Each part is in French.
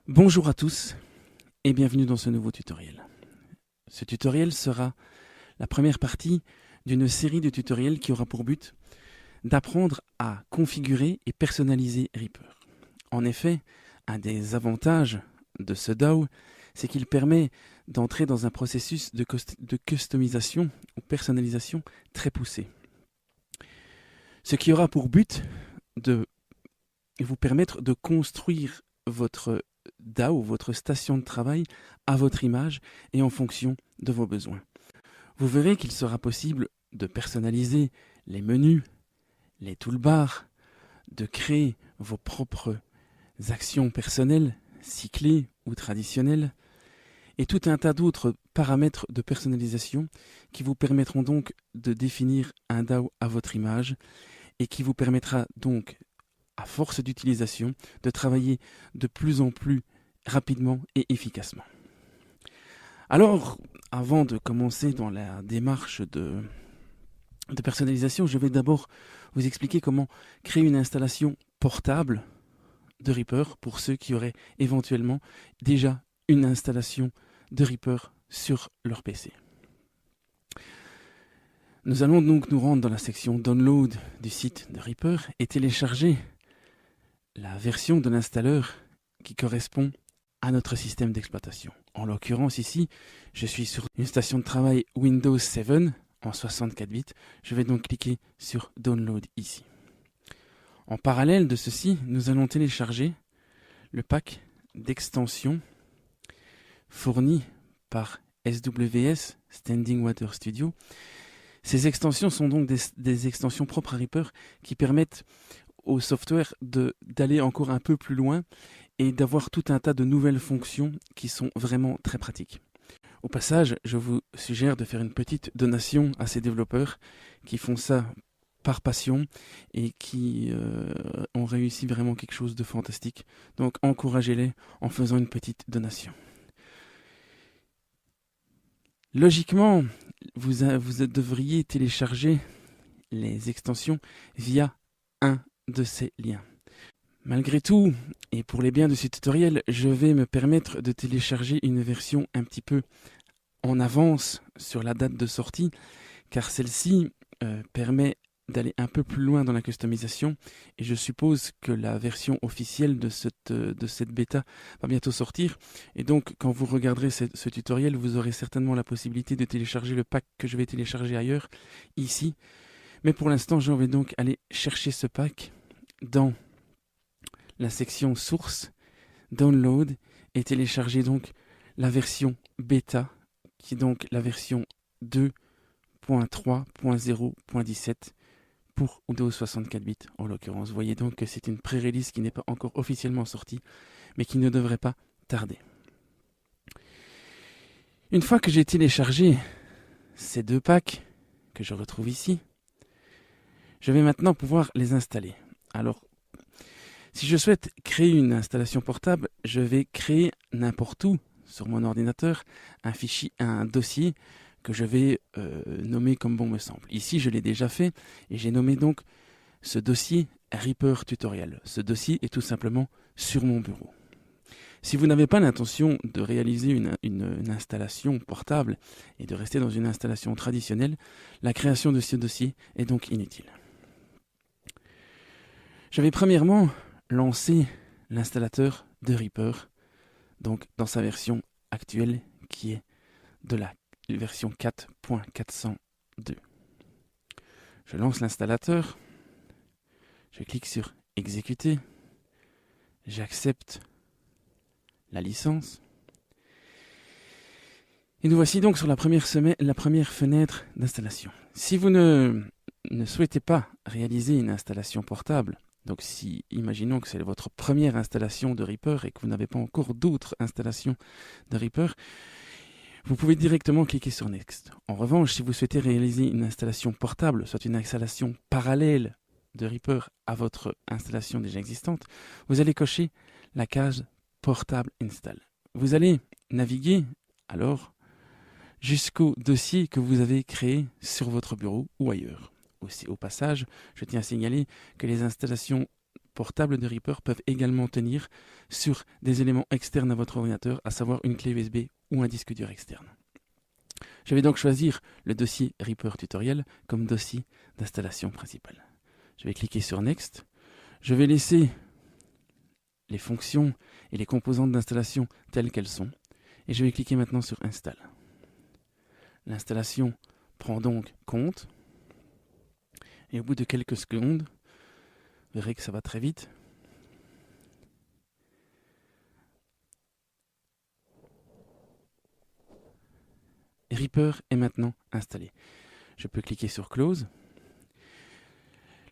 Bonjour à tous et bienvenue dans ce nouveau tutoriel. Ce tutoriel sera la première partie d'une série de tutoriels qui aura pour but d'apprendre à configurer et personnaliser Reaper. En effet, un des avantages de ce DAO, c'est qu'il permet d'entrer dans un processus de customisation ou personnalisation très poussé. Ce qui aura pour but de vous permettre de construire votre DAO, votre station de travail, à votre image et en fonction de vos besoins. Vous verrez qu'il sera possible de personnaliser les menus, les toolbars, de créer vos propres actions personnelles, cyclées ou traditionnelles, et tout un tas d'autres paramètres de personnalisation qui vous permettront donc de définir un DAO à votre image et qui vous permettra donc, à force d'utilisation, de travailler de plus en plus rapidement et efficacement. Alors, avant de commencer dans la démarche de personnalisation, je vais d'abord vous expliquer comment créer une installation portable de Reaper pour ceux qui auraient éventuellement déjà une installation de Reaper sur leur PC. Nous allons donc nous rendre dans la section Download du site de Reaper et télécharger la version de l'installeur qui correspond à notre système d'exploitation. En l'occurrence ici, je suis sur une station de travail Windows 7 en 64 bits. Je vais donc cliquer sur Download ici. En parallèle de ceci, nous allons télécharger le pack d'extensions fourni par SWS, Standing Water Studio. Ces extensions sont donc des extensions propres à Reaper qui permettent au software d'aller encore un peu plus loin et d'avoir tout un tas de nouvelles fonctions qui sont vraiment très pratiques. Au passage, je vous suggère de faire une petite donation à ces développeurs qui font ça par passion et qui ont réussi vraiment quelque chose de fantastique. Donc encouragez-les en faisant une petite donation. Logiquement, vous devriez télécharger les extensions via un de ces liens. Malgré tout, et pour les biens de ce tutoriel, je vais me permettre de télécharger une version un petit peu en avance sur la date de sortie, car celle-ci permet d'aller un peu plus loin dans la customisation, et je suppose que la version officielle de cette bêta va bientôt sortir, et donc quand vous regarderez ce tutoriel, vous aurez certainement la possibilité de télécharger le pack que je vais télécharger ailleurs, ici, mais pour l'instant, je vais donc aller chercher ce pack dans la section source, download, et télécharger donc la version bêta, qui est donc la version 2.3.0.17 pour Windows 64 bits en l'occurrence. Vous voyez donc que c'est une pré-release qui n'est pas encore officiellement sortie, mais qui ne devrait pas tarder. Une fois que j'ai téléchargé ces deux packs, que je retrouve ici, je vais maintenant pouvoir les installer. Alors, si je souhaite créer une installation portable, je vais créer n'importe où sur mon ordinateur un dossier que je vais nommer comme bon me semble. Ici, je l'ai déjà fait et j'ai nommé donc ce dossier Reaper Tutorial. Ce dossier est tout simplement sur mon bureau. Si vous n'avez pas l'intention de réaliser une installation portable et de rester dans une installation traditionnelle, la création de ce dossier est donc inutile. Je vais premièrement lancer l'installateur de Reaper, donc dans sa version actuelle qui est de la version 4.402. Je lance l'installateur, je clique sur exécuter, j'accepte la licence. Et nous voici donc sur la première fenêtre d'installation. Si vous ne souhaitez pas réaliser une installation portable, donc si, imaginons que c'est votre première installation de Reaper et que vous n'avez pas encore d'autres installations de Reaper, vous pouvez directement cliquer sur Next. En revanche, si vous souhaitez réaliser une installation portable, soit une installation parallèle de Reaper à votre installation déjà existante, vous allez cocher la case Portable Install. Vous allez naviguer alors jusqu'au dossier que vous avez créé sur votre bureau ou ailleurs. Aussi, au passage, je tiens à signaler que les installations portables de Reaper peuvent également tenir sur des éléments externes à votre ordinateur, à savoir une clé USB ou un disque dur externe. Je vais donc choisir le dossier Reaper Tutoriel comme dossier d'installation principale. Je vais cliquer sur Next. Je vais laisser les fonctions et les composantes d'installation telles qu'elles sont. Et je vais cliquer maintenant sur Install. L'installation prend donc compte. Et au bout de quelques secondes, vous verrez que ça va très vite. Reaper est maintenant installé. Je peux cliquer sur Close.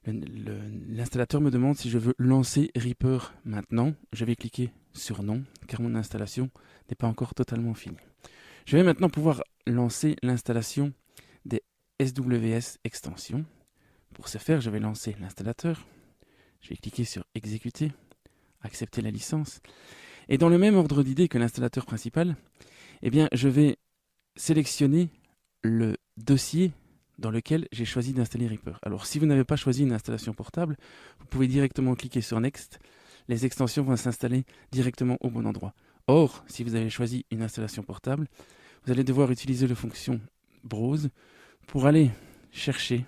L'installateur me demande si je veux lancer Reaper maintenant. Je vais cliquer sur Non, car mon installation n'est pas encore totalement finie. Je vais maintenant pouvoir lancer l'installation des SWS extensions. Pour ce faire, je vais lancer l'installateur. Je vais cliquer sur Exécuter, accepter la licence. Et dans le même ordre d'idée que l'installateur principal, eh bien, je vais sélectionner le dossier dans lequel j'ai choisi d'installer Reaper. Alors, si vous n'avez pas choisi une installation portable, vous pouvez directement cliquer sur Next. Les extensions vont s'installer directement au bon endroit. Or, si vous avez choisi une installation portable, vous allez devoir utiliser la fonction Browse pour aller chercher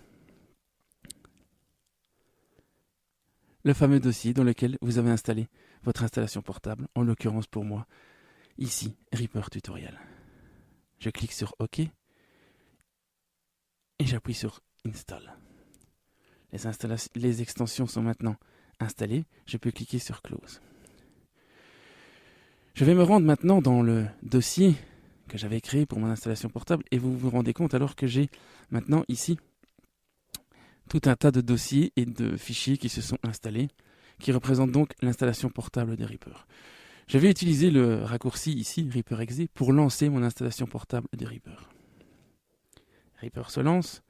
le fameux dossier dans lequel vous avez installé votre installation portable, en l'occurrence pour moi, ici, Reaper Tutorial. Je clique sur OK et j'appuie sur Install. Les extensions sont maintenant installées. Je peux cliquer sur Close. Je vais me rendre maintenant dans le dossier que j'avais créé pour mon installation portable et vous vous rendez compte alors que j'ai maintenant ici tout un tas de dossiers et de fichiers qui se sont installés, qui représentent donc l'installation portable de Reaper. Je vais utiliser le raccourci ici, Reaper Exe, pour lancer mon installation portable de Reaper. Reaper se lance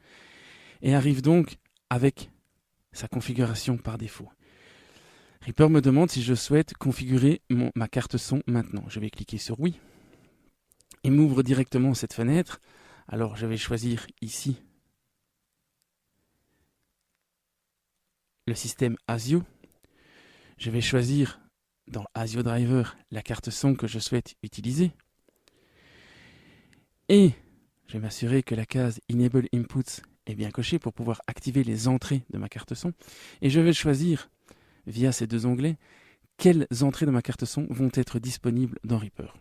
et arrive donc avec sa configuration par défaut. Reaper me demande si je souhaite configurer ma carte son maintenant. Je vais cliquer sur Oui. Il m'ouvre directement cette fenêtre. Alors je vais choisir ici le système ASIO. Je vais choisir dans ASIO Driver la carte son que je souhaite utiliser. Et je vais m'assurer que la case Enable Inputs est bien cochée pour pouvoir activer les entrées de ma carte son. Et je vais choisir, via ces deux onglets, quelles entrées de ma carte son vont être disponibles dans Reaper.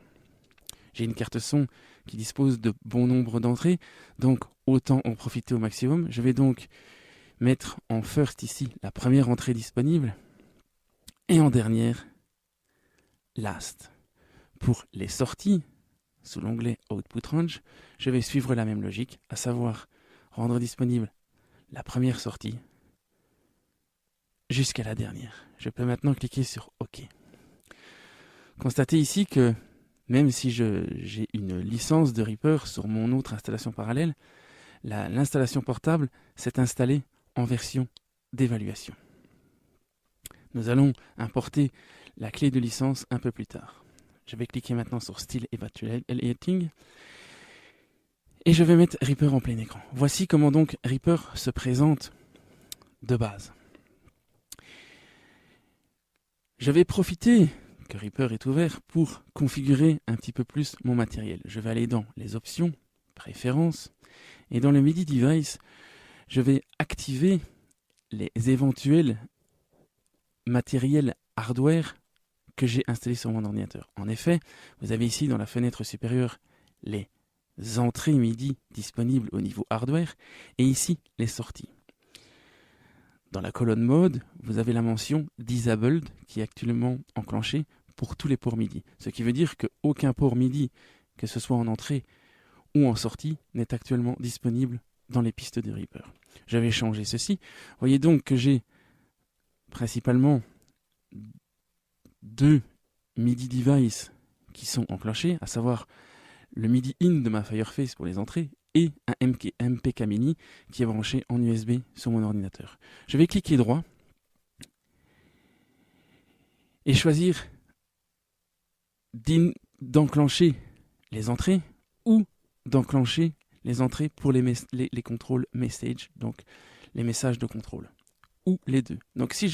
J'ai une carte son qui dispose de bon nombre d'entrées, donc autant en profiter au maximum. Je vais donc mettre en first ici la première entrée disponible et en dernière last. Pour les sorties, sous l'onglet Output Range, je vais suivre la même logique, à savoir rendre disponible la première sortie jusqu'à la dernière. Je peux maintenant cliquer sur OK. Constatez ici que même si j'ai une licence de Reaper sur mon autre installation parallèle, l'installation portable s'est installée en version d'évaluation. Nous allons importer la clé de licence un peu plus tard. Je vais cliquer maintenant sur Still Evaluating et je vais mettre Reaper en plein écran. Voici comment donc Reaper se présente de base. Je vais profiter que Reaper est ouvert pour configurer un petit peu plus mon matériel. Je vais aller dans les options, préférences, et dans le MIDI Device, je vais activer les éventuels matériels hardware que j'ai installés sur mon ordinateur. En effet, vous avez ici dans la fenêtre supérieure les entrées MIDI disponibles au niveau hardware et ici les sorties. Dans la colonne mode, vous avez la mention Disabled qui est actuellement enclenchée pour tous les ports MIDI. Ce qui veut dire qu'aucun port MIDI, que ce soit en entrée ou en sortie, n'est actuellement disponible dans les pistes de Reaper. Je vais changer ceci. Vous voyez donc que j'ai principalement deux MIDI devices qui sont enclenchés, à savoir le MIDI in de ma Fireface pour les entrées et un MPK Mini qui est branché en USB sur mon ordinateur. Je vais cliquer droit et choisir d'enclencher les entrées ou d'enclencher les entrées pour les contrôles message, donc les messages de contrôle, ou les deux. Donc si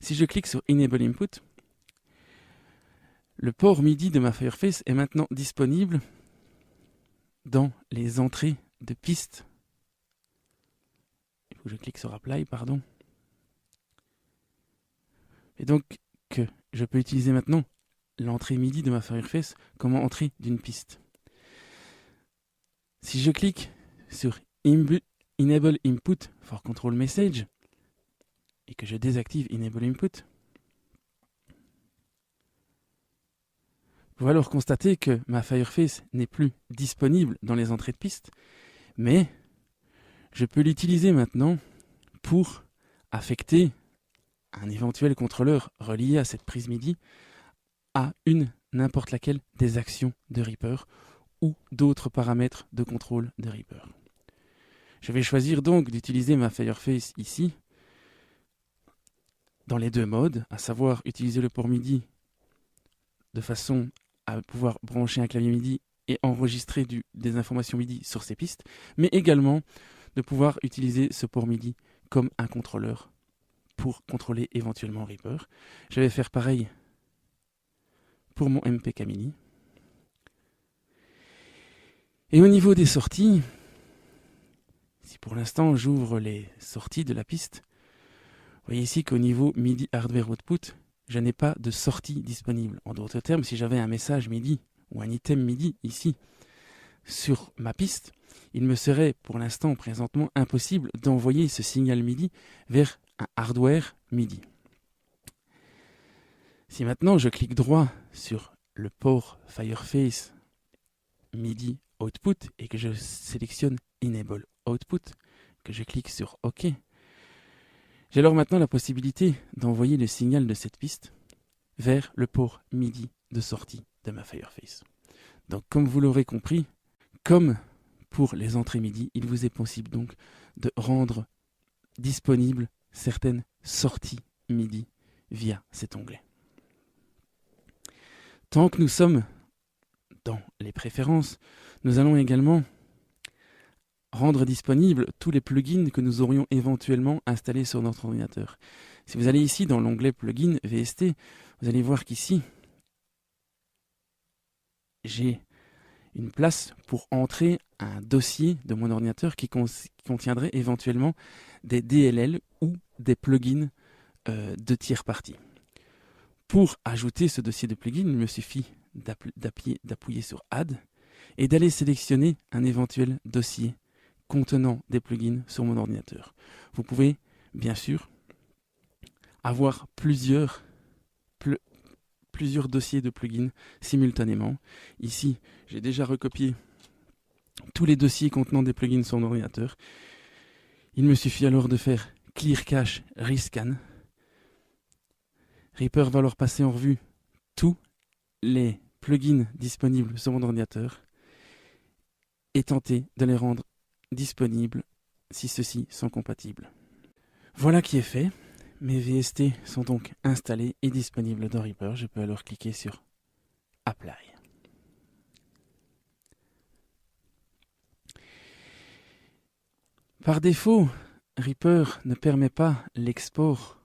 Si je clique sur Enable Input, le port MIDI de ma Fireface est maintenant disponible dans les entrées de piste. Il faut que je clique sur Apply, pardon. Et donc que je peux utiliser maintenant l'entrée MIDI de ma Fireface comme entrée d'une piste. Si je clique sur Enable Input for Control Message et que je désactive Enable Input, vous pouvez alors constater que ma Fireface n'est plus disponible dans les entrées de piste, mais je peux l'utiliser maintenant pour affecter un éventuel contrôleur relié à cette prise MIDI à n'importe laquelle des actions de Reaper ou d'autres paramètres de contrôle de Reaper. Je vais choisir donc d'utiliser ma Fireface ici dans les deux modes, à savoir utiliser le port MIDI de façon à pouvoir brancher un clavier MIDI et enregistrer des informations MIDI sur ces pistes, mais également de pouvoir utiliser ce port MIDI comme un contrôleur pour contrôler éventuellement Reaper. Je vais faire pareil pour mon MPK Mini. Et au niveau des sorties, si pour l'instant j'ouvre les sorties de la piste, vous voyez ici qu'au niveau MIDI Hardware Output, je n'ai pas de sortie disponible. En d'autres termes, si j'avais un message MIDI ou un item MIDI ici sur ma piste, il me serait pour l'instant présentement impossible d'envoyer ce signal MIDI vers un hardware MIDI. Si maintenant je clique droit sur le port Fireface MIDI Output et que je sélectionne Enable Output, que je clique sur OK, j'ai alors maintenant la possibilité d'envoyer le signal de cette piste vers le port MIDI de sortie de ma Fireface. Donc comme vous l'aurez compris, comme pour les entrées MIDI, il vous est possible donc de rendre disponibles certaines sorties MIDI via cet onglet. Tant que nous sommes dans les préférences, nous allons également rendre disponibles tous les plugins que nous aurions éventuellement installés sur notre ordinateur. Si vous allez ici dans l'onglet Plugin VST, vous allez voir qu'ici, j'ai une place pour entrer un dossier de mon ordinateur qui contiendrait éventuellement des DLL ou des plugins de tiers parties. Pour ajouter ce dossier de plugin, il me suffit d'appuyer sur Add et d'aller sélectionner un éventuel dossier contenant des plugins sur mon ordinateur. Vous pouvez, bien sûr, avoir plusieurs dossiers de plugins simultanément. Ici, j'ai déjà recopié tous les dossiers contenant des plugins sur mon ordinateur. Il me suffit alors de faire Clear Cache Rescan. Reaper va alors passer en revue tous les plugins disponibles sur mon ordinateur et tenter de les rendre disponibles si ceux-ci sont compatibles. Voilà qui est fait. Mes VST sont donc installés et disponibles dans Reaper. Je peux alors cliquer sur Apply. Par défaut, Reaper ne permet pas l'export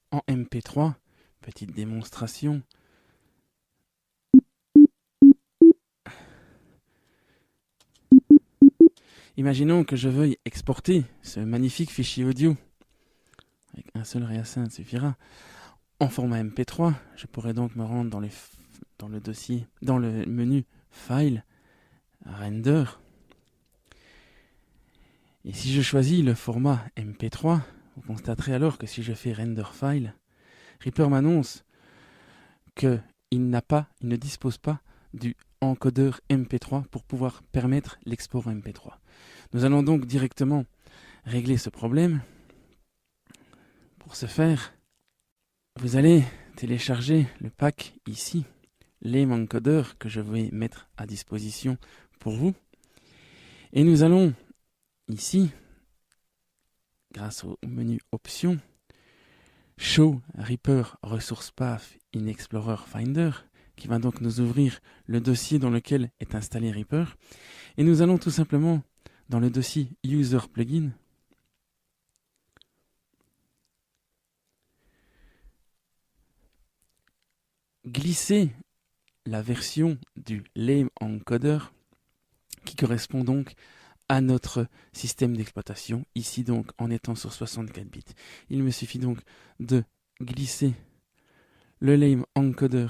en MP3. Petite démonstration. Imaginons que je veuille exporter ce magnifique fichier audio, avec un seul réasynth suffira, en format MP3. Je pourrais donc me rendre dans le dossier, dans le menu File, Render. Et si je choisis le format MP3, vous constaterez alors que si je fais Render File, Reaper m'annonce qu'il ne dispose pas du encodeur MP3 pour pouvoir permettre l'export MP3. Nous allons donc directement régler ce problème. Pour ce faire, vous allez télécharger le pack ici, les encodeurs que je vais mettre à disposition pour vous. Et nous allons ici, grâce au menu Options, Show Reaper Resource Path in Explorer Finder, qui va donc nous ouvrir le dossier dans lequel est installé Reaper. Et nous allons tout simplement dans le dossier User Plugin, glisser la version du Lame Encoder qui correspond donc à notre système d'exploitation, ici donc en étant sur 64 bits. Il me suffit donc de glisser le Lame Encoder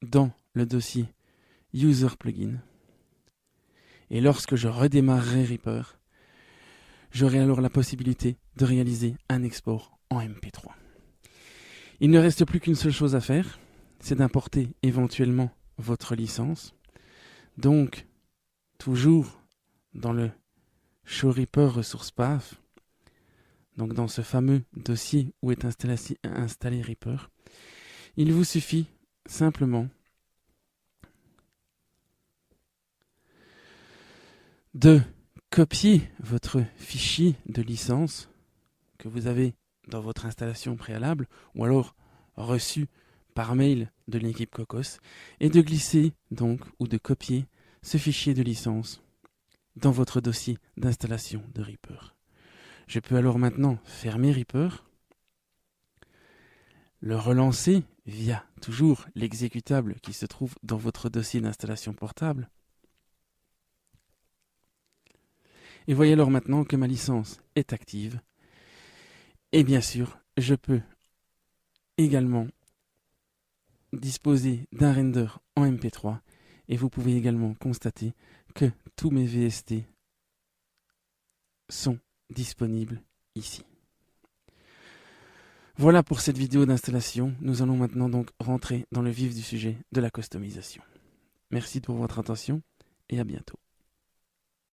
dans le dossier User Plugin. Et lorsque je redémarrerai Reaper, j'aurai alors la possibilité de réaliser un export en MP3. Il ne reste plus qu'une seule chose à faire, c'est d'importer éventuellement votre licence. Donc, toujours dans le Show Reaper Resource Path, donc dans ce fameux dossier où est installé Reaper, il vous suffit simplement de copier votre fichier de licence que vous avez dans votre installation préalable ou alors reçu par mail de l'équipe Cocos et de glisser donc ou de copier ce fichier de licence dans votre dossier d'installation de Reaper. Je peux alors maintenant fermer Reaper, le relancer via toujours l'exécutable qui se trouve dans votre dossier d'installation portable. Et voyez alors maintenant que ma licence est active. Et bien sûr, je peux également disposer d'un render en MP3 et vous pouvez également constater que tous mes VST sont disponibles ici. Voilà pour cette vidéo d'installation. Nous allons maintenant donc rentrer dans le vif du sujet de la customisation. Merci pour votre attention et à bientôt.